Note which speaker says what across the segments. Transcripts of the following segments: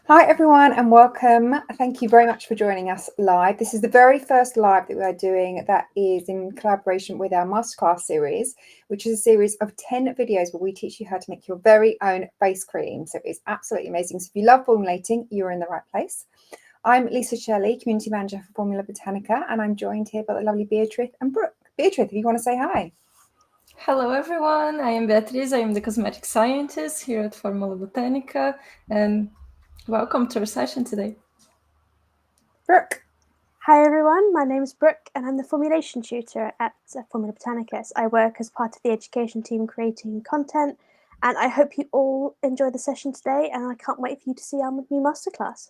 Speaker 1: Hi everyone and welcome. Thank you very much for joining us live. This is the very first live that we are doing that is in collaboration with our Masterclass series, which is a series of 10 videos where we teach you how to make your very own face cream. So it's absolutely amazing. So if you love formulating, you're in the right place. I'm Lisa Shelley, Community Manager for Formula Botanica, and I'm joined here by the lovely Beatrice and Brooke. Beatrice, if you want to say hi.
Speaker 2: Hello everyone, I am Beatrice, I am the cosmetic scientist here at Formula Botanica, and welcome to our session today.
Speaker 1: Brooke.
Speaker 3: Hi everyone, my name is Brooke and I'm the formulation tutor at Formula Botanicus. I work as part of the education team creating content, and I hope you all enjoy the session today, and I can't wait for you to see our new masterclass.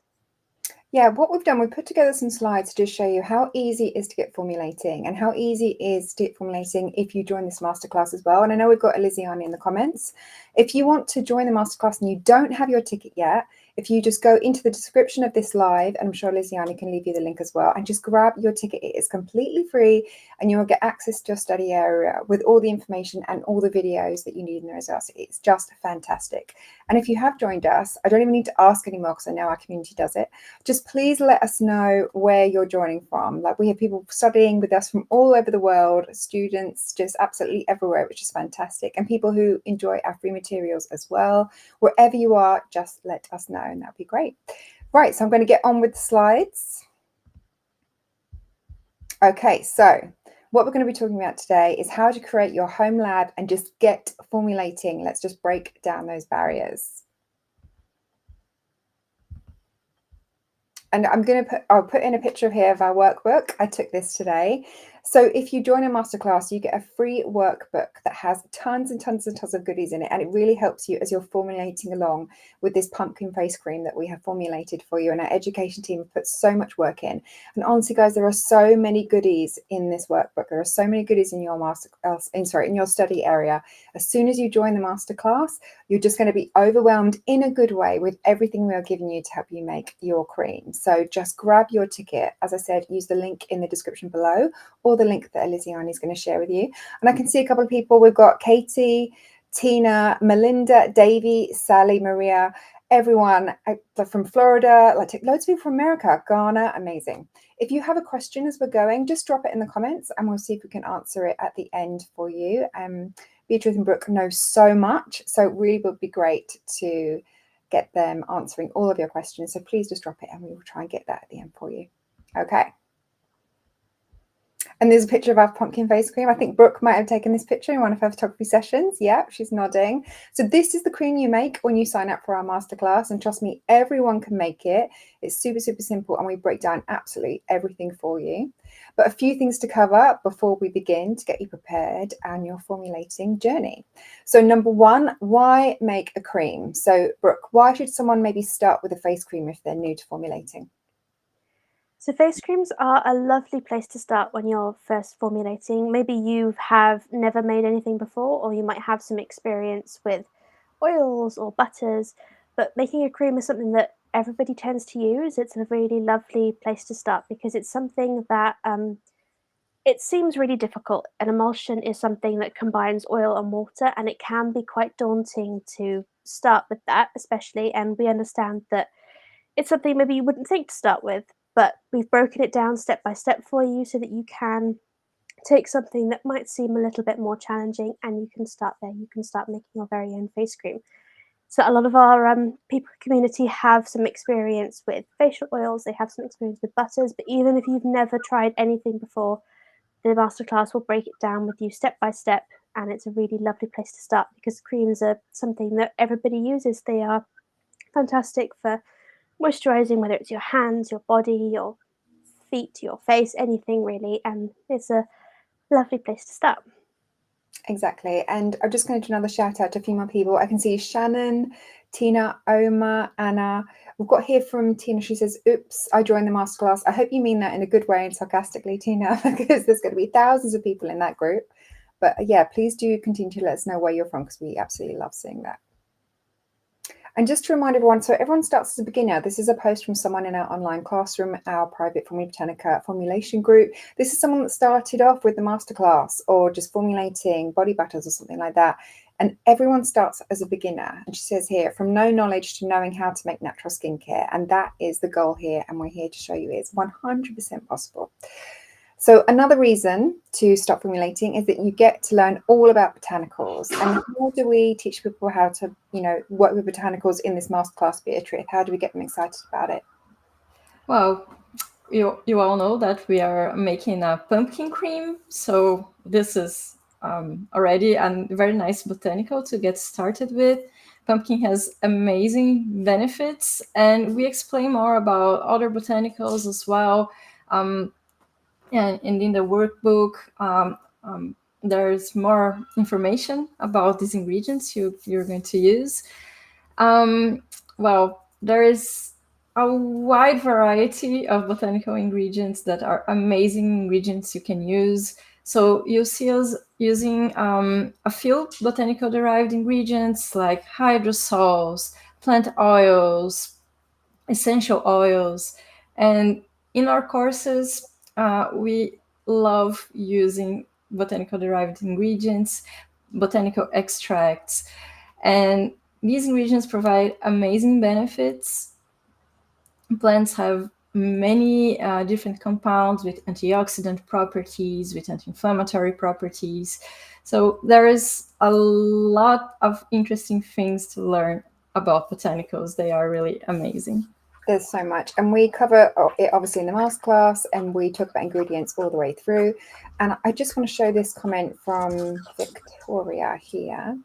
Speaker 1: Yeah, what we've done, we put together some slides to just show you how easy it is to get formulating and how easy it is to get formulating if you join this masterclass as well. And I know we've got Eliziane in the comments. If you want to join the masterclass and you don't have your ticket yet, if you just go into the description of this live, and I'm sure Eliziane can leave you the link as well, and just grab your ticket. It is completely free and you will get access to your study area with all the information and all the videos that you need in there as well. So it's just fantastic. And if you have joined us, I don't even need to ask anymore because I know our community does it. Just please let us know where you're joining from. Like, we have people studying with us from all over the world, students just absolutely everywhere, which is fantastic. And people who enjoy our free materials as well. Wherever you are, just let us know and that'd be great. Right, so I'm going to get on with the slides. Okay, so what we're going to be talking about today is how to create your home lab and just get formulating. Let's just break down those barriers. And I'll put in a picture here of our workbook. I took this today. So if you join a masterclass, you get a free workbook that has tons and tons and tons of goodies in it. And it really helps you as you're formulating along with this pumpkin face cream that we have formulated for you. And our education team have put so much work in. And honestly, guys, there are so many goodies in this workbook. There are so many goodies in your in your study area. As soon as you join the masterclass, you're just going to be overwhelmed in a good way with everything we are giving you to help you make your cream. So just grab your ticket. As I said, use the link in the description below or the link that Eliziane is going to share with you. And I can see a couple of people. We've got Katie, Tina, Melinda, Davy, Sally, Maria, everyone from Florida, like loads of people from America, Ghana, amazing. If you have a question as we're going, just drop it in the comments and we'll see if we can answer it at the end for you. Beatrice and Brooke know so much, so it really would be great to get them answering all of your questions. So please just drop it and we will try and get that at the end for you. Okay. And there's a picture of our pumpkin face cream. I think Brooke might have taken this picture in one of her photography sessions. Yeah, she's nodding. So this is the cream you make when you sign up for our masterclass. And trust me, everyone can make it. It's super, super simple. And we break down absolutely everything for you. But a few things to cover before we begin to get you prepared and your formulating journey. So number one, why make a cream? So Brooke, why should someone maybe start with a face cream if they're new to formulating?
Speaker 3: So face creams are a lovely place to start when you're first formulating. Maybe you have never made anything before, or you might have some experience with oils or butters, but making a cream is something that everybody tends to use. It's a really lovely place to start because it's something that it seems really difficult. An emulsion is something that combines oil and water, and it can be quite daunting to start with that, especially. And we understand that it's something maybe you wouldn't think to start with, but we've broken it down step by step for you so that you can take something that might seem a little bit more challenging and you can start there. You can start making your very own face cream. So a lot of our people community have some experience with facial oils, they have some experience with butters, but even if you've never tried anything before, the masterclass will break it down with you step by step, and it's a really lovely place to start because creams are something that everybody uses. They are fantastic for moisturizing, whether it's your hands, your body, your feet, your face, anything really, and it's a lovely place to start.
Speaker 1: Exactly. And I'm just going to do another shout out to a few more people. I can see Shannon, Tina, Oma, Anna. We've got here from Tina. She says, oops, I joined the masterclass. I hope you mean that in a good way and sarcastically, Tina, because there's going to be thousands of people in that group. But yeah, please do continue to let us know where you're from because we absolutely love seeing that. And just to remind everyone, so everyone starts as a beginner. This is a post from someone in our online classroom, our private Formula Botanica formulation group. This is someone that started off with the masterclass or just formulating body butters or something like that. And everyone starts as a beginner. And she says here, from no knowledge to knowing how to make natural skincare. And that is the goal here. And we're here to show you it's 100% possible. So another reason to start formulating is that you get to learn all about botanicals. And how do we teach people how to, work with botanicals in this masterclass, Beatrice? How do we get them excited about it?
Speaker 2: Well, you all know that we are making a pumpkin cream. So this is already a very nice botanical to get started with. Pumpkin has amazing benefits, and we explain more about other botanicals as well. And in the workbook, there's more information about these ingredients you're going to use. Well, there is a wide variety of botanical ingredients that are amazing ingredients you can use. So you'll see us using a few botanical derived ingredients like hydrosols, plant oils, essential oils. And in our courses, we love using botanical derived ingredients, botanical extracts, and these ingredients provide amazing benefits. Plants have many different compounds with antioxidant properties, with anti-inflammatory properties. So there is a lot of interesting things to learn about botanicals. They are really amazing.
Speaker 1: There's so much, and we cover it obviously in the masterclass, and we talk about ingredients all the way through. And I just want to show this comment from Victoria here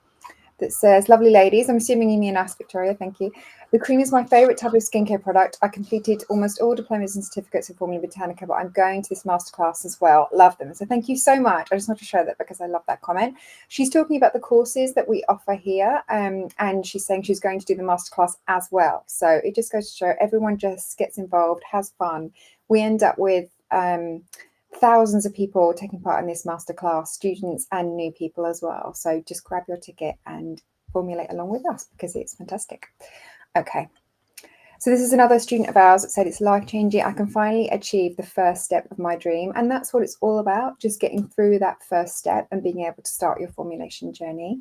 Speaker 1: that says, lovely ladies, I'm assuming you mean us, Victoria, thank you. The cream is my favourite type of skincare product. I completed almost all diplomas and certificates of Formula Botanica, but I'm going to this masterclass as well. Love them. So thank you so much. I just want to share that because I love that comment. She's talking about the courses that we offer here, and she's saying she's going to do the masterclass as well. So it just goes to show everyone just gets involved, has fun. We end up with thousands of people taking part in this masterclass, students and new people as well. So just grab your ticket and formulate along with us because it's fantastic. Okay, so this is another student of ours that said it's life-changing. I can finally achieve the first step of my dream, and that's what it's all about, just getting through that first step and being able to start your formulation journey.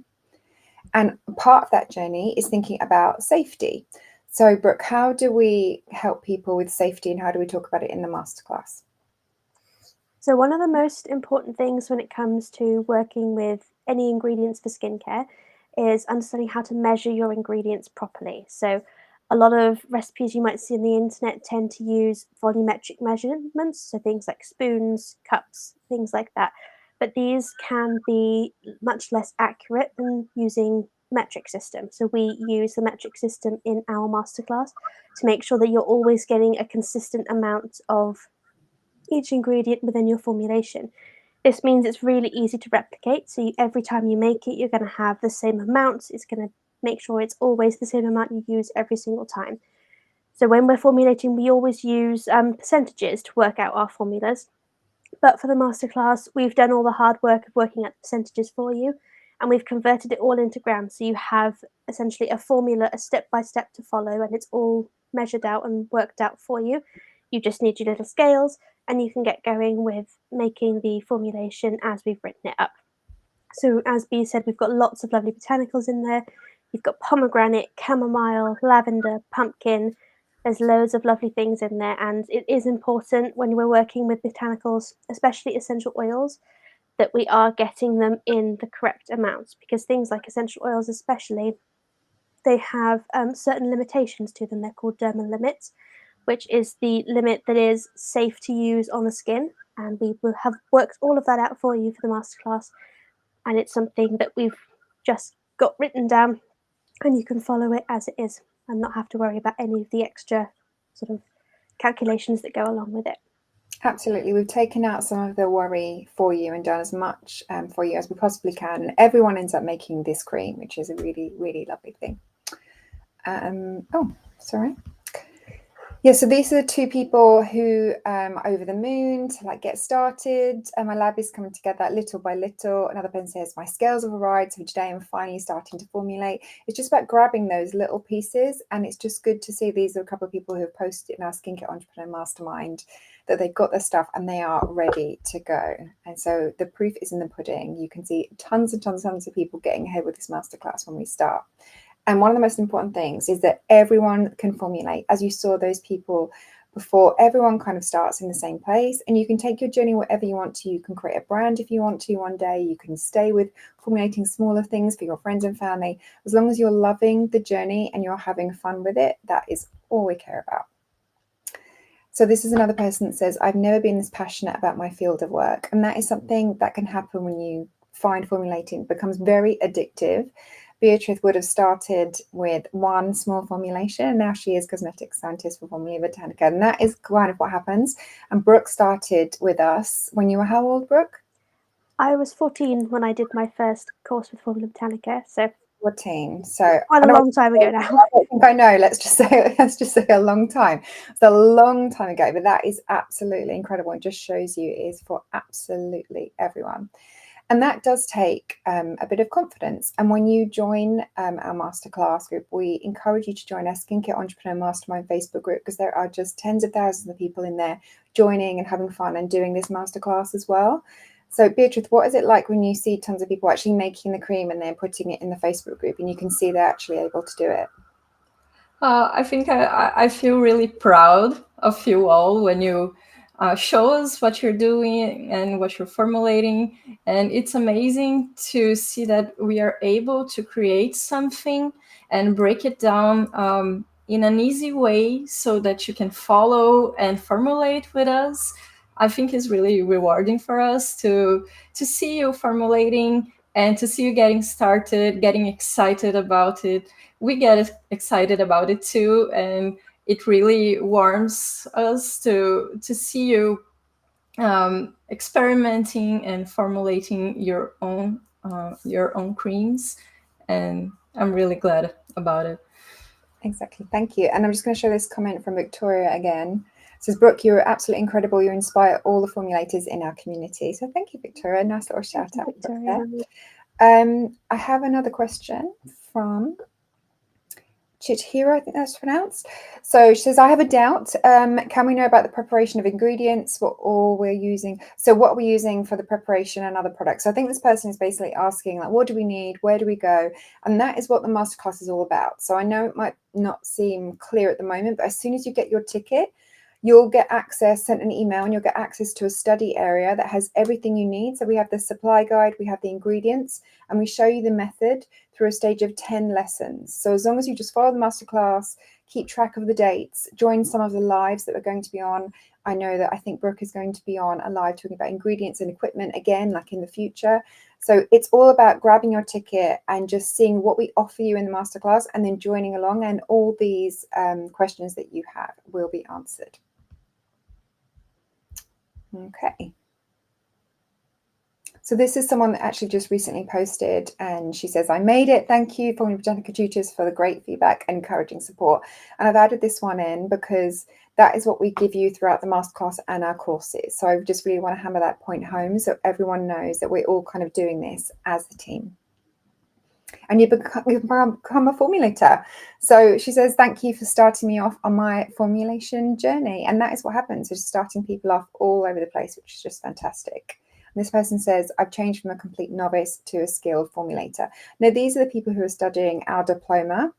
Speaker 1: And part of that journey is thinking about safety. So Brooke, how do we help people with safety, and how do we talk about it in the masterclass?
Speaker 3: So one of the most important things when it comes to working with any ingredients for skincare is understanding how to measure your ingredients properly. So a lot of recipes you might see on the internet tend to use volumetric measurements, so things like spoons, cups, things like that. But these can be much less accurate than using metric system. So we use the metric system in our masterclass to make sure that you're always getting a consistent amount of each ingredient within your formulation. This means it's really easy to replicate. So every time you make it, you're going to have the same amount. It's going to make sure it's always the same amount you use every single time. So when we're formulating, we always use percentages to work out our formulas. But for the masterclass, we've done all the hard work of working out the percentages for you, and we've converted it all into grams. So you have essentially a formula, a step-by-step to follow, and it's all measured out and worked out for you. You just need your little scales, and you can get going with making the formulation as we've written it up. So as Bea said, we've got lots of lovely botanicals in there. You've got pomegranate, chamomile, lavender, pumpkin. There's loads of lovely things in there, and it is important when we're working with botanicals, especially essential oils, that we are getting them in the correct amounts, because things like essential oils especially, they have certain limitations to them. They're called dermal limits, which is the limit that is safe to use on the skin, and we will have worked all of that out for you for the masterclass, and it's something that we've just got written down, and you can follow it as it is and not have to worry about any of the extra sort of calculations that go along with it.
Speaker 1: Absolutely. We've taken out some of the worry for you and done as much for you as we possibly can. And everyone ends up making this cream, which is a really, really lovely thing. Oh, sorry. Yeah, so these are the two people who are over the moon to like get started. My lab is coming together little by little. Another person says, my scales have arrived, so today I'm finally starting to formulate. It's just about grabbing those little pieces, and it's just good to see these are a couple of people who have posted in our Skincare Entrepreneur Mastermind that they've got their stuff and they are ready to go. And so the proof is in the pudding. You can see tons and tons and tons of people getting ahead with this masterclass when we start. And one of the most important things is that everyone can formulate. As you saw those people before, everyone kind of starts in the same place, and you can take your journey wherever you want to. You can create a brand if you want to one day. You can stay with formulating smaller things for your friends and family. As long as you're loving the journey and you're having fun with it, that is all we care about. So this is another person that says, I've never been this passionate about my field of work. And that is something that can happen when you find formulating. It becomes very addictive. Beatrice would have started with one small formulation, and now she is cosmetics scientist for Formulate Botanica. And that is kind of what happens. And Brooke started with us when you were how old, Brooke?
Speaker 3: I was 14 when I did my first course with Formulate Botanica, so
Speaker 1: 14. So
Speaker 3: quite a long time ago now.
Speaker 1: I don't think I know. Let's just say a long time. It's a long time ago, but that is absolutely incredible. It just shows you it is for absolutely everyone. And that does take a bit of confidence. And when you join our masterclass group, we encourage you to join our Skincare Entrepreneur Mastermind Facebook group, because there are just tens of thousands of people in there joining and having fun and doing this masterclass as well. So Beatrice, what is it like when you see tons of people actually making the cream and then putting it in the Facebook group and you can see they're actually able to do it?
Speaker 2: I think I feel really proud of you all when you show us what you're doing and what you're formulating. And it's amazing to see that we are able to create something and break it down in an easy way so that you can follow and formulate with us. I think it's really rewarding for us to see you formulating and to see you getting started, getting excited about it. We get excited about it too, and it really warms us to see you experimenting and formulating your own creams, and I'm really glad about it.
Speaker 1: Exactly. Thank you. And I'm just going to show this comment from Victoria again. It says, Brooke, you're absolutely incredible. You inspire all the formulators in our community. So thank you, Victoria. Nice little shout out.
Speaker 3: Victoria.
Speaker 1: I have another question from Chihiro, I think that's pronounced. So she says, I have a doubt. Can we know about the preparation of ingredients? What all we're using? So what are we using for the preparation and other products? So I think this person is basically asking, like, what do we need? Where do we go? And that is what the masterclass is all about. So I know it might not seem clear at the moment, but as soon as you get your ticket, you'll get access, sent an email, and you'll get access to a study area that has everything you need. So we have the supply guide, we have the ingredients, and we show you the method through a stage of 10 lessons. So as long as you just follow the masterclass, keep track of the dates, join some of the lives that we're going to be on. I know that I think Brooke is going to be on a live talking about ingredients and equipment again, like in the future. So it's all about grabbing your ticket and just seeing what we offer you in the masterclass and then joining along, and all these questions that you have will be answered. Okay. So this is someone that actually just recently posted, and she says, I made it. Thank you, Formulate Botanica tutors, for the great feedback and encouraging support. And I've added this one in because that is what we give you throughout the masterclass and our courses. So I just really want to hammer that point home so everyone knows that we're all kind of doing this as a team. And you become a formulator. So she says, thank you for starting me off on my formulation journey. And that is what happens, is starting people off all over the place, which is just fantastic. And this person says, I've changed from a complete novice to a skilled formulator. Now, these are the people who are studying our diploma.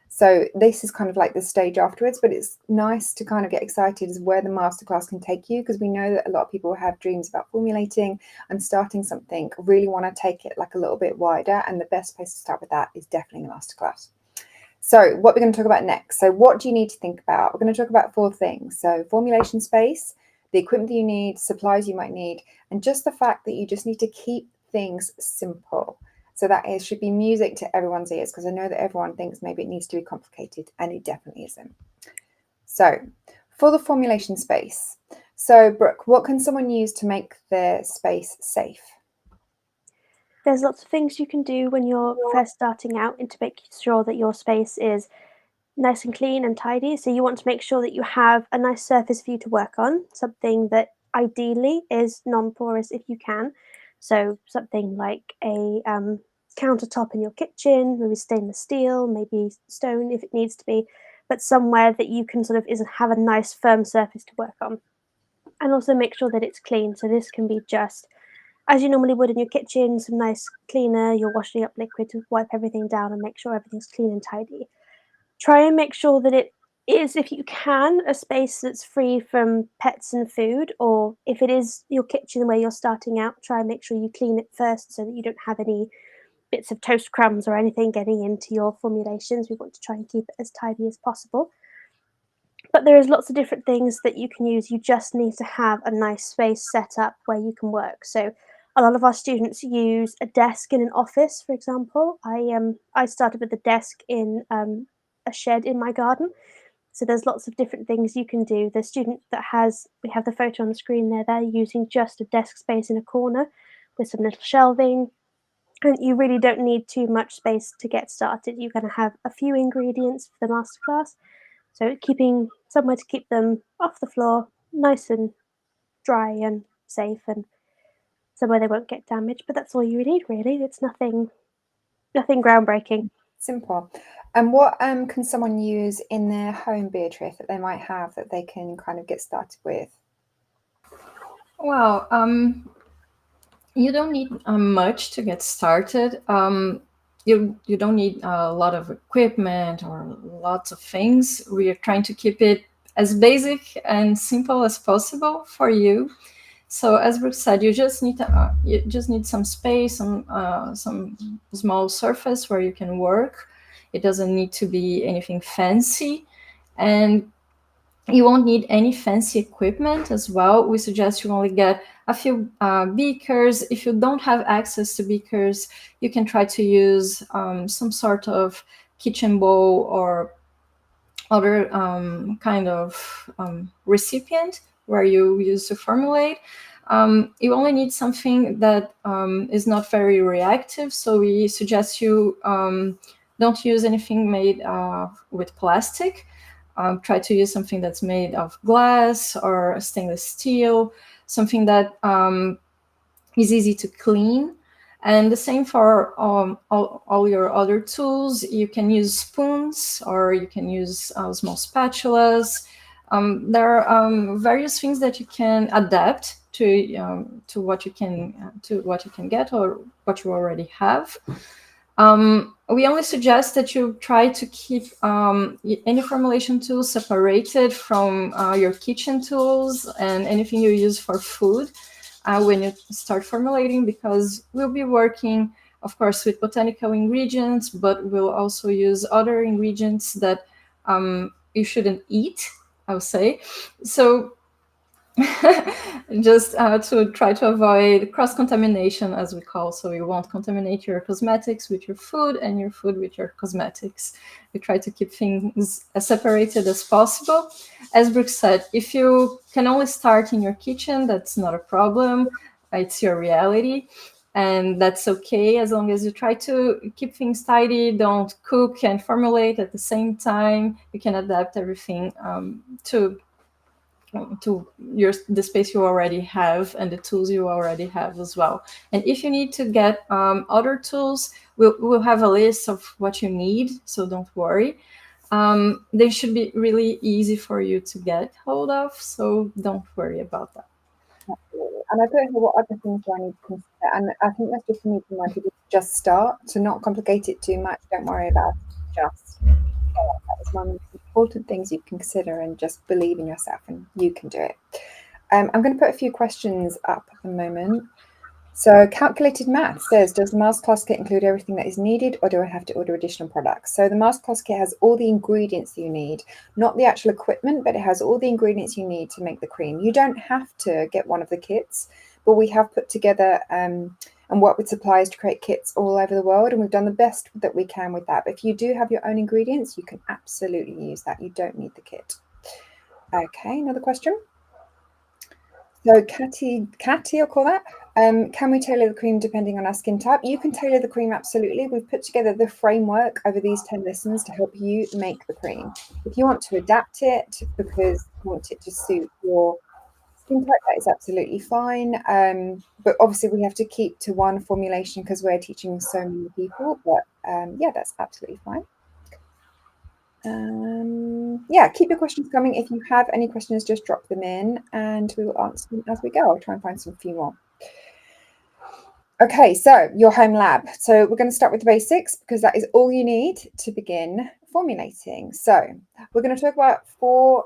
Speaker 1: So this is kind of like the stage afterwards, but it's nice to kind of get excited as where the masterclass can take you, because we know that a lot of people have dreams about formulating and starting something, really want to take it like a little bit wider. And the best place to start with that is definitely the masterclass. So what we're going to talk about next. So what do you need to think about? We're going to talk about 4 things. So formulation space, the equipment that you need, supplies you might need, and just the fact that you just need to keep things simple. So that should be music to everyone's ears, because I know that everyone thinks maybe it needs to be complicated, and it definitely isn't. So for the formulation space. So Brooke, what can someone use to make their space safe?
Speaker 3: There's lots of things you can do when you're first starting out and to make sure that your space is nice and clean and tidy. So you want to make sure that you have a nice surface for you to work on, something that ideally is non-porous if you can. So something like a countertop in your kitchen, maybe stainless steel, maybe stone if it needs to be, but somewhere that you can sort of have a nice firm surface to work on. And also make sure that it's clean. So this can be just as you normally would in your kitchen, some nice cleaner, you're washing up liquid to wipe everything down and make sure everything's clean and tidy. Try and make sure that it is, if you can, a space that's free from pets and food, or if it is your kitchen where you're starting out, try and make sure you clean it first so that you don't have any bits of toast crumbs or anything getting into your formulations. We want to try and keep it as tidy as possible. But there is lots of different things that you can use. You just need to have a nice space set up where you can work. So a lot of our students use a desk in an office, for example. I started with a desk in a shed in my garden. So there's lots of different things you can do. The student that we have the photo on the screen there, they're using just a desk space in a corner with some little shelving. And you really don't need too much space to get started. You're going to have a few ingredients for the masterclass. So keeping somewhere to keep them off the floor, nice and dry and safe, and somewhere they won't get damaged. But that's all you need, really. It's nothing groundbreaking.
Speaker 1: Simple. And what can someone use in their home, Beatrice, that they might have that they can kind of get started with?
Speaker 2: Well, you don't need much to get started. You don't need a lot of equipment or lots of things. We are trying to keep it as basic and simple as possible for you. So as Brooke said, you just need some space, some small surface where you can work. It doesn't need to be anything fancy, and you won't need any fancy equipment as well. We suggest you only get a few beakers. If you don't have access to beakers, you can try to use some sort of kitchen bowl or other kind of recipient where you use to formulate. You only need something that is not very reactive. So we suggest you don't use anything made with plastic. Try to use something that's made of glass or stainless steel, something that is easy to clean. And the same for all your other tools. You can use spoons or you can use small spatulas. There are various things that you can adapt to what you can get or what you already have. We only suggest that you try to keep any formulation tool separated from your kitchen tools and anything you use for food when you start formulating, because we'll be working, of course, with botanical ingredients, but we'll also use other ingredients that you shouldn't eat, I would say. So just to try to avoid cross-contamination, as we call. So you won't contaminate your cosmetics with your food and your food with your cosmetics. We try to keep things as separated as possible. As Brooke said, if you can only start in your kitchen, that's not a problem. It's your reality. And that's okay, as long as you try to keep things tidy, don't cook and formulate at the same time. You can adapt everything to the space you already have and the tools you already have as well. And if you need to get other tools, we'll have a list of what you need, so don't worry. They should be really easy for you to get hold of, so don't worry about that.
Speaker 1: Absolutely. And I put here what other things do I need to consider, and I think that's just for me to remind people to just start, to not complicate it too much. Don't worry about it, just start. That is one of the important things you can consider, and just believe in yourself and you can do it. I'm going to put a few questions up at the moment. So Calculated Math says, does the Masterclass kit include everything that is needed, or do I have to order additional products? So the Masterclass kit has all the ingredients you need, not the actual equipment, but it has all the ingredients you need to make the cream. You don't have to get one of the kits, but we have put together and worked with suppliers to create kits all over the world, and we've done the best that we can with that. But if you do have your own ingredients, you can absolutely use that. You don't need the kit. Okay, another question. So Catty, I'll call that. Can we tailor the cream depending on our skin type? You can tailor the cream, absolutely. We've put together the framework over these 10 lessons to help you make the cream. If you want to adapt it because you want it to suit your skin type, that is absolutely fine. But obviously we have to keep to one formulation because we're teaching so many people. But yeah, that's absolutely fine. Yeah, keep your questions coming. If you have any questions, just drop them in and we will answer them as we go. I'll try and find some few more. Okay, so your home lab. So we're going to start with the basics because that is all you need to begin formulating. So we're going to talk about 4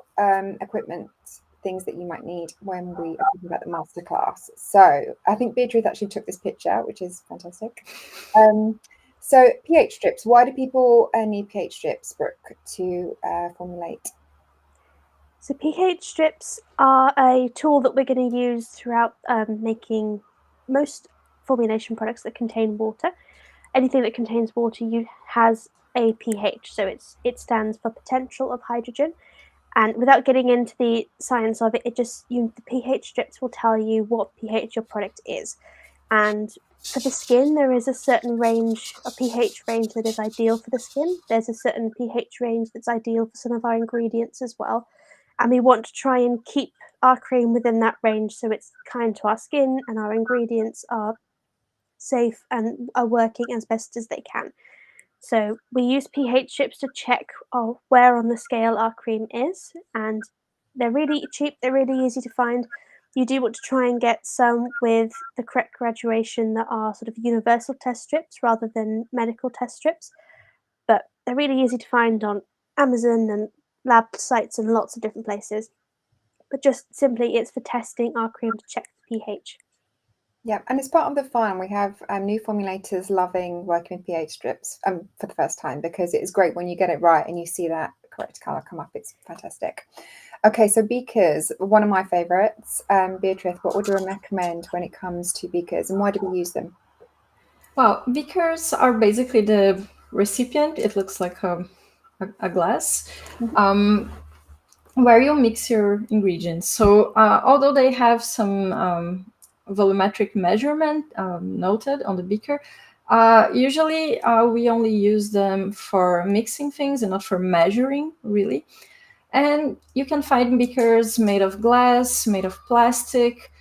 Speaker 1: equipment things that you might need when we are talking about the masterclass. So I think Beatrice actually took this picture, which is fantastic. So pH strips. Why do people need pH strips, Brooke, to formulate?
Speaker 3: So pH strips are a tool that we're going to use throughout making most formulation products that contain water. Anything that contains water has a pH, so it stands for potential of hydrogen. And without getting into the science of it, the pH strips will tell you what pH your product is. And for the skin, there is a certain range, a pH range that is ideal for the skin. There's a certain pH range that's ideal for some of our ingredients as well. And we want to try and keep our cream within that range so it's kind to our skin and our ingredients are safe and are working as best as they can. So we use pH strips to check where on the scale our cream is, and they're really cheap, they're really easy to find. You do want to try and get some with the correct graduation that are sort of universal test strips rather than medical test strips, but they're really easy to find on Amazon and lab sites and lots of different places. But just simply, it's for testing our cream to check the pH.
Speaker 1: Yeah, and it's part of the fun. We have new formulators loving working with pH strips for the first time because it is great when you get it right and you see that correct colour come up. It's fantastic. Okay, so beakers, one of my favourites. Beatrice, what would you recommend when it comes to beakers and why do we use them?
Speaker 2: Well, beakers are basically the recipient. It looks like a glass. Where you mix your ingredients. So although they have some volumetric measurement noted on the beaker, usually we only use them for mixing things and not for measuring, really. And you can find beakers made of glass, made of plastic.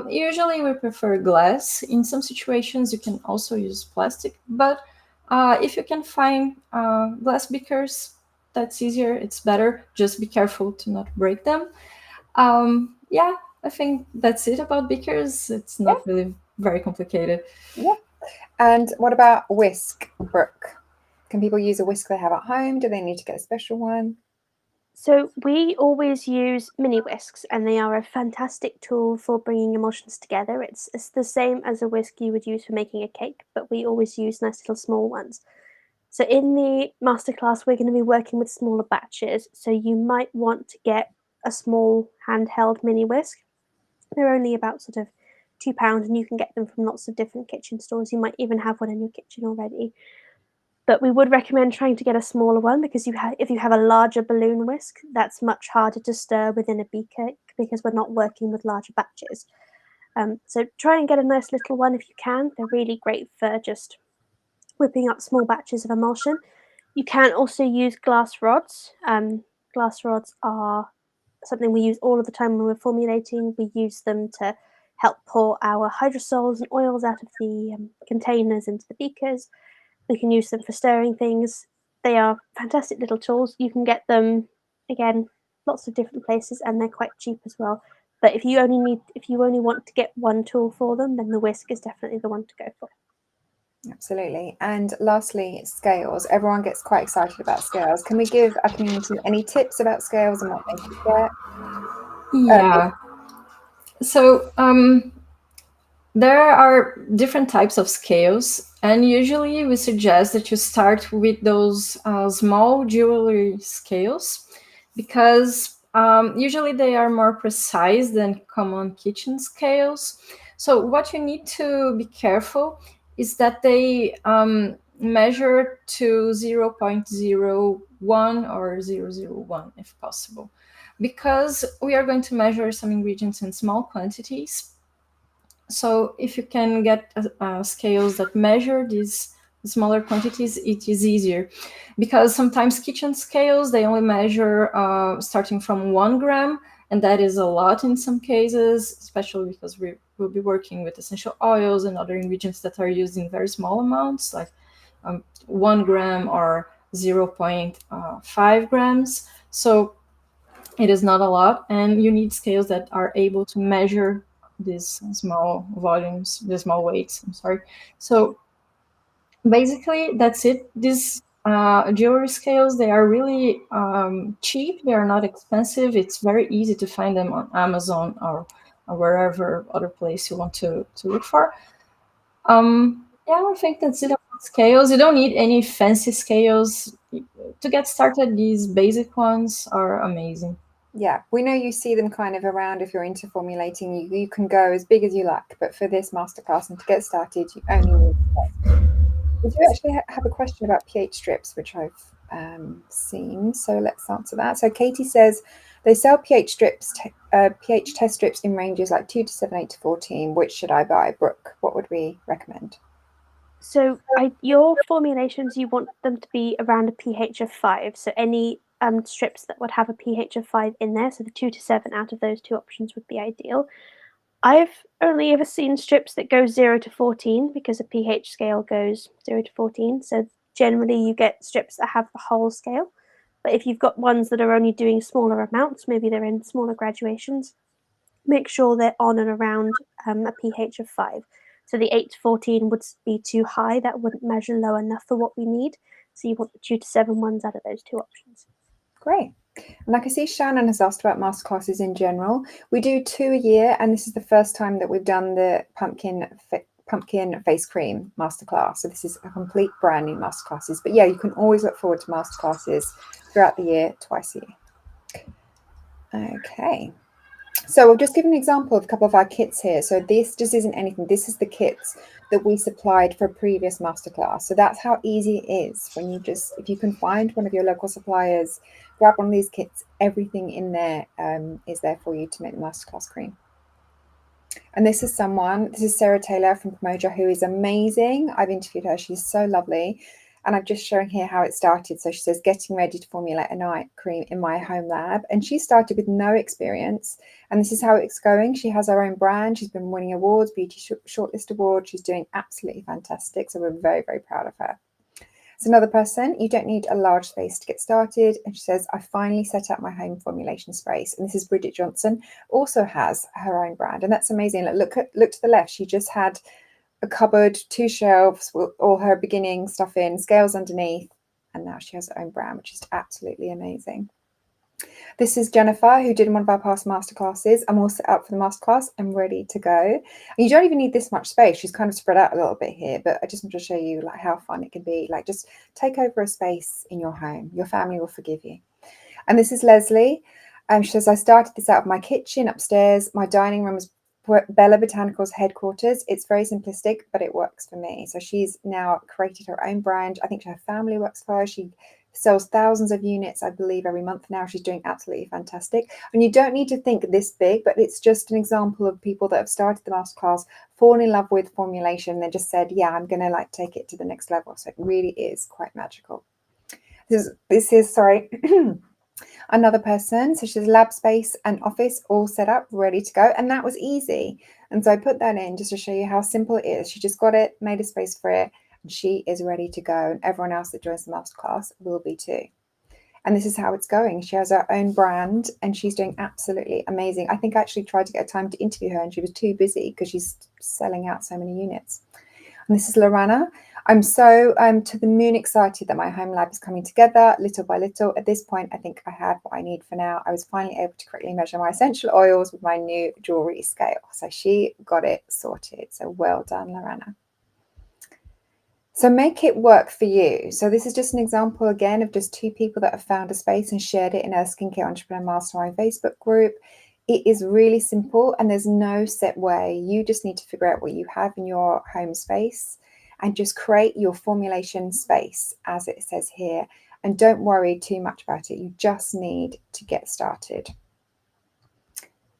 Speaker 2: Usually we prefer glass. In some situations you can also use plastic, but if you can find glass beakers, that's easier, it's better. Just be careful to not break them. Yeah, I think that's it about beakers. It's not really very complicated.
Speaker 1: Yeah. And what about whisk, Brooke? Can people use a whisk they have at home? Do they need to get a special one?
Speaker 3: So we always use mini whisks, and they are a fantastic tool for bringing emulsions together. It's the same as a whisk you would use for making a cake, but we always use nice little small ones. So in the masterclass, we're going to be working with smaller batches. So you might want to get a small handheld mini whisk. They're only about sort of £2, and you can get them from lots of different kitchen stores. You might even have one in your kitchen already. But we would recommend trying to get a smaller one because if you have a larger balloon whisk, that's much harder to stir within a beaker because we're not working with larger batches. So try and get a nice little one if you can. They're really great for just whipping up small batches of emulsion. You can also use glass rods. Glass rods are something we use all of the time when we're formulating. We use them to help pour our hydrosols and oils out of the containers into the beakers. We can use them for stirring things. They are fantastic little tools. You can get them, again, lots of different places, and they're quite cheap as well. But if you only want to get one tool for them, then the whisk is definitely the one to go for.
Speaker 1: Absolutely. And lastly, scales. Everyone gets quite excited about scales. Can we give our community any tips about scales and what they should get?
Speaker 2: Yeah. So there are different types of scales, and usually we suggest that you start with those small jewelry scales because usually they are more precise than common kitchen scales. So what you need to be careful is that they measure to 0.01 or 0.001 if possible, because we are going to measure some ingredients in small quantities. So if you can get scales that measure these smaller quantities, it is easier, because sometimes kitchen scales, they only measure starting from 1 gram, and that is a lot in some cases, especially because we will be working with essential oils and other ingredients that are used in very small amounts, like 1 gram or 0.5 grams. So it is not a lot, and you need scales that are able to measure these small volumes, the small weights, I'm sorry. So basically, that's it. These jewelry scales, they are really cheap. They are not expensive. It's very easy to find them on Amazon or wherever other place you want to look for. Yeah, I think that's it about scales. You don't need any fancy scales. To get started, these basic ones are amazing.
Speaker 1: Yeah, we know you see them kind of around if you're into formulating. You can go as big as you like, but for this masterclass and to get started, you only need. We do actually have a question about pH strips, which I've seen. So let's answer that. So Katie says they sell pH strips, pH test strips in ranges like 2 to 7, 8 to 14. Which should I buy? Brooke, what would we recommend?
Speaker 3: So your formulations, you want them to be around a pH of 5. So any strips that would have a pH of 5 in there, so the 2 to 7 out of those two options would be ideal. I've only ever seen strips that go 0 to 14 because a pH scale goes 0 to 14. So generally you get strips that have the whole scale. But if you've got ones that are only doing smaller amounts, maybe they're in smaller graduations, make sure they're on and around a pH of 5. So the 8 to 14 would be too high. That wouldn't measure low enough for what we need. So you want the 2 to 7 ones out of those two options.
Speaker 1: Great. And like I see, Shannon has asked about masterclasses in general. We do 2 a year, and this is the first time that we've done the pumpkin face cream masterclass. So this is a complete brand new masterclasses. But yeah, you can always look forward to masterclasses throughout the year, twice a year. Okay. So I'll just give an example of a couple of our kits here. So this just isn't anything. This is the kits that we supplied for a previous masterclass. So that's how easy it is when you just, if you can find one of your local suppliers, grab one of these kits, everything in there is there for you to make the masterclass cream. And this is Sarah Taylor from Pomoja, who is amazing. I've interviewed her. She's so lovely. And I'm just showing here how it started. So she says, getting ready to formulate a night cream in my home lab. And she started with no experience. And this is how it's going. She has her own brand. She's been winning awards, Beauty Shortlist Award. She's doing absolutely fantastic. So we're very, very proud of her. So another person, you don't need a large space to get started. And she says, I finally set up my home formulation space. And this is Bridget Johnson, also has her own brand. And that's amazing. Look to the left. She just had a cupboard, 2 shelves with all her beginning stuff in, scales underneath. And now she has her own brand, which is absolutely amazing. This is Jennifer, who did one of our past masterclasses. I'm all set up for the masterclass. I'm ready to go. And you don't even need this much space. She's kind of spread out a little bit here, but I just want to show you like how fun it can be. Like just take over a space in your home. Your family will forgive you. And this is Leslie. She says, I started this out of my kitchen upstairs. My dining room is Bella Botanical's headquarters. It's very simplistic, but it works for me. So she's now created her own brand. I think her family works for her. She sells thousands of units, I believe, every month now. She's doing absolutely fantastic. And you don't need to think this big, but it's just an example of people that have started the masterclass, fallen in love with formulation, and then just said, yeah, I'm going to like take it to the next level. So it really is quite magical. This is sorry. Another person, so she's lab space and office all set up, ready to go. And that was easy. And so I put that in just to show you how simple it is. She just got it, made a space for it, and she is ready to go. And everyone else that joins the masterclass will be too. And this is how it's going. She has her own brand and she's doing absolutely amazing. I think I actually tried to get a time to interview her and she was too busy because she's selling out so many units. And this is Lorana. I'm so to the moon excited that my home lab is coming together little by little. At this point, I think I have what I need for now. I was finally able to correctly measure my essential oils with my new jewelry scale. So she got it sorted. So well done, Lorana. So make it work for you. So this is just an example again of just 2 people that have found a space and shared it in our Skincare Entrepreneur Mastermind Facebook group. It is really simple and there's no set way. You just need to figure out what you have in your home space and just create your formulation space as it says here. And don't worry too much about it. You just need to get started.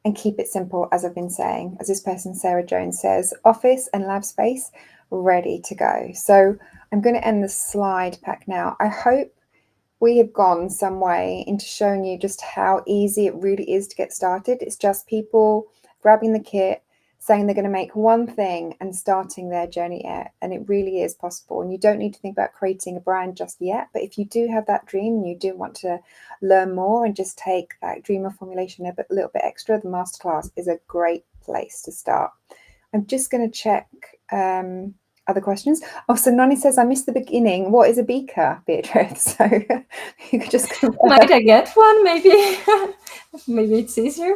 Speaker 1: and keep it simple, as I've been saying. As this person, Sarah Jones, says, office and lab space ready to go. So I'm going to end the slide pack now. I hope we have gone some way into showing you just how easy it really is to get started. It's just people grabbing the kit, saying they're going to make one thing and starting their journey out. And it really is possible. And you don't need to think about creating a brand just yet. But if you do have that dream and you do want to learn more and just take that dream of formulation a little bit extra, the Masterclass is a great place to start. I'm just going to check other questions. Oh, so Nani says, I missed the beginning. What is a beaker, Beatrice? So you could just
Speaker 2: might I get one? Maybe maybe it's easier.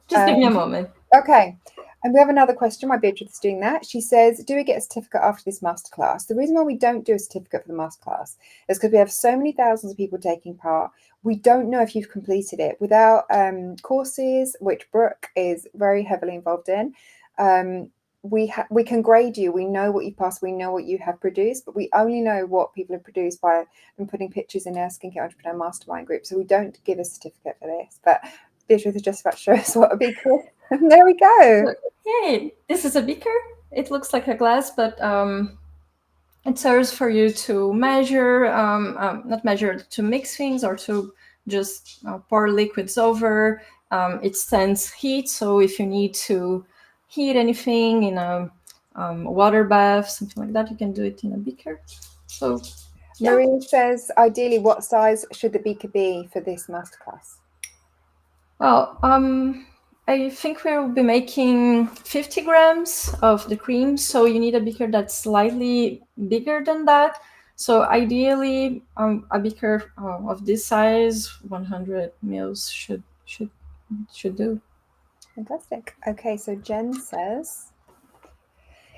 Speaker 2: Just give me a moment.
Speaker 1: Okay. And we have another question while Beatrice is doing that. She says, do we get a certificate after this masterclass? The reason why we don't do a certificate for the masterclass is because we have so many thousands of people taking part. We don't know if you've completed it. Without courses, which Brooke is very heavily involved in, we can grade you. We know what you passed. We know what you have produced, but we only know what people have produced by them putting pictures in our Skincare Entrepreneur Mastermind group. So we don't give a certificate for this. But Beatrice is just about to show us what a beaker is. There we go.
Speaker 2: Hey, this is a beaker. It looks like a glass, but it serves for you to measure, not measure, to mix things or to just pour liquids over. It stands heat, so if you need to heat anything in a water bath, something like that, you can do it in a beaker. So, yeah.
Speaker 1: Marie says, ideally, what size should the beaker be for this masterclass?
Speaker 2: Well, I think we'll be making 50 grams of the cream, so you need a beaker that's slightly bigger than that. So ideally, a beaker of this size, 100 mils, should do.
Speaker 1: Fantastic. Okay, so Jen says,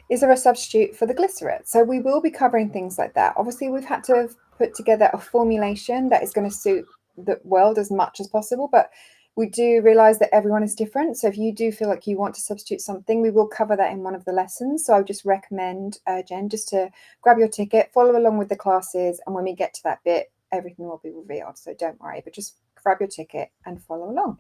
Speaker 1: is there a substitute for the glycerate? So we will be covering things like that. Obviously, we've had to put together a formulation that is going to suit the world as much as possible, but we do realize that everyone is different. So if you do feel like you want to substitute something, we will cover that in one of the lessons. So I would just recommend, Jen, just to grab your ticket, follow along with the classes. And when we get to that bit, everything will be revealed. So don't worry, but just grab your ticket and follow along.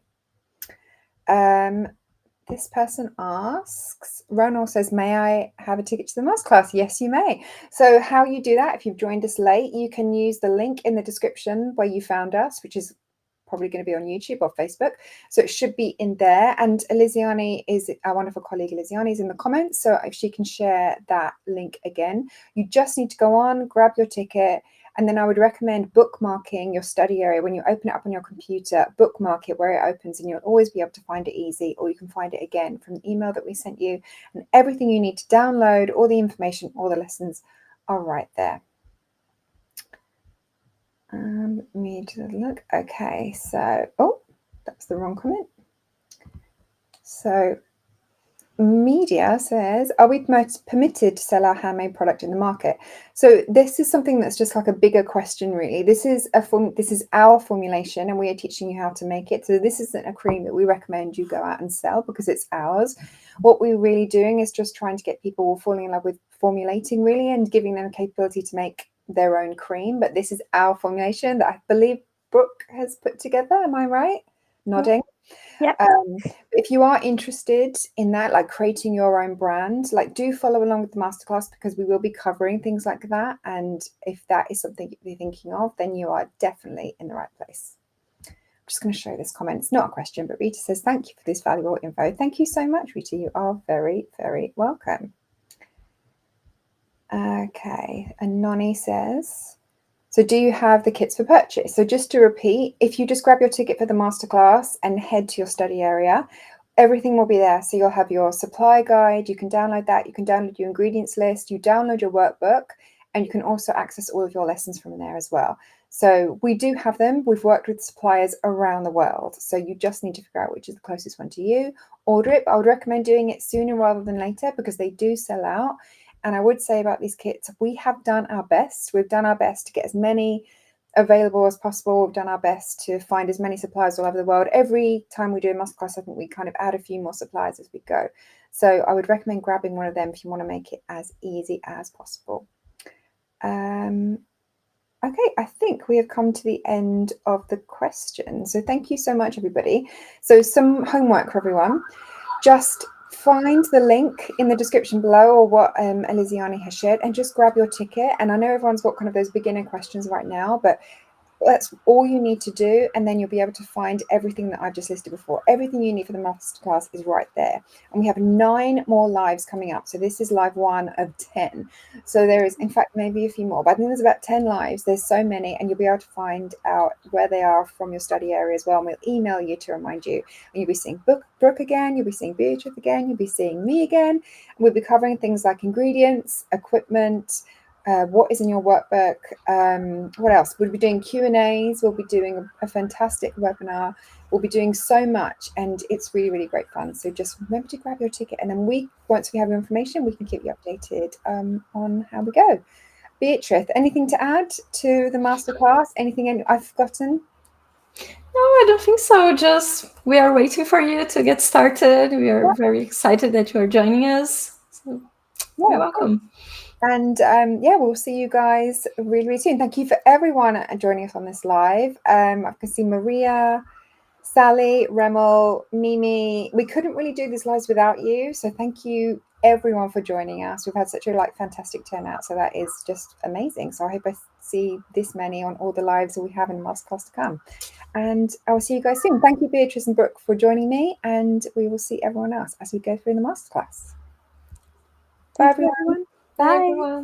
Speaker 1: This person asks, Ronald says, may I have a ticket to the masterclass? Yes, you may. So how you do that, if you've joined us late, you can use the link in the description where you found us, which is probably going to be on YouTube or Facebook. So it should be in there. And Eliziani is our wonderful colleague. Eliziani is in the comments. So if she can share that link again, you just need to go on, grab your ticket. And then I would recommend bookmarking your study area. When you open it up on your computer, bookmark it where it opens, and you'll always be able to find it easy, or you can find it again from the email that we sent you. And everything you need to download, all the information, all the lessons are right there. Let me just look. Okay, so, oh, that's the wrong comment. So Media says, are we permitted to sell our handmade product in the market? So this is something that's just like a bigger question, really. This is our formulation, and we are teaching you how to make it. So this isn't a cream that we recommend you go out and sell because it's ours. What we're really doing is just trying to get people falling in love with formulating, really, and giving them the capability to make their own cream. But this is our formulation that I believe Brooke has put together. Am I right? Nodding.
Speaker 3: Yeah.
Speaker 1: If you are interested in that, like creating your own brand, like do follow along with the masterclass, because we will be covering things like that. And if that is something you're thinking of, then you are definitely in the right place. I'm just going to show this comment. It's not a question, but Rita says, thank you for this valuable info. Thank you so much, Rita. You are very, very welcome. Okay. And Noni says, so do you have the kits for purchase? So just to repeat, if you just grab your ticket for the masterclass and head to your study area, everything will be there. So you'll have your supply guide. You can download that. You can download your ingredients list. You download your workbook, and you can also access all of your lessons from there as well. So we do have them. We've worked with suppliers around the world. So you just need to figure out which is the closest one to you. Order it. But I would recommend doing it sooner rather than later, because they do sell out. And I would say about these kits, we have done our best. We've done our best to get as many available as possible. We've done our best to find as many suppliers all over the world. Every time we do a masterclass, I think we kind of add a few more suppliers as we go. So I would recommend grabbing one of them if you want to make it as easy as possible. Okay, I think we have come to the end of the questions. So thank you so much, everybody. So some homework for everyone. Just find the link in the description below or what Eliziani has shared and just grab your ticket. And I know everyone's got kind of those beginner questions right now, but that's all you need to do, and then you'll be able to find everything that I've just listed before. Everything you need for the masterclass is right there. And we have 9 more lives coming up. So this is live 1 of 10. So there is, in fact, maybe a few more, but I think there's about 10 lives. There's so many, and you'll be able to find out where they are from your study area as well. And we'll email you to remind you. And you'll be seeing Brooke again, you'll be seeing Beatrice again, you'll be seeing me again. And we'll be covering things like ingredients, equipment, what is in your workbook, what else? We'll be doing Q&As, we'll be doing a fantastic webinar, we'll be doing so much, and it's really, really great fun. So just remember to grab your ticket, and then once we have your information, we can keep you updated on how we go. Beatrice, anything to add to the masterclass? Anything I've forgotten?
Speaker 2: No, I don't think so. Just we are waiting for you to get started. We are very excited that you are joining us. So you're welcome.
Speaker 1: And we'll see you guys really, really soon. Thank you for everyone joining us on this live. I can see Maria, Sally, Remel, Mimi. We couldn't really do these lives without you. So thank you everyone for joining us. We've had such a fantastic turnout. So that is just amazing. So I hope I see this many on all the lives that we have in the masterclass to come. And I will see you guys soon. Thank you, Beatrice and Brooke, for joining me. And we will see everyone else as we go through the masterclass. Bye, everyone.
Speaker 3: Bye.
Speaker 2: Bye, everyone.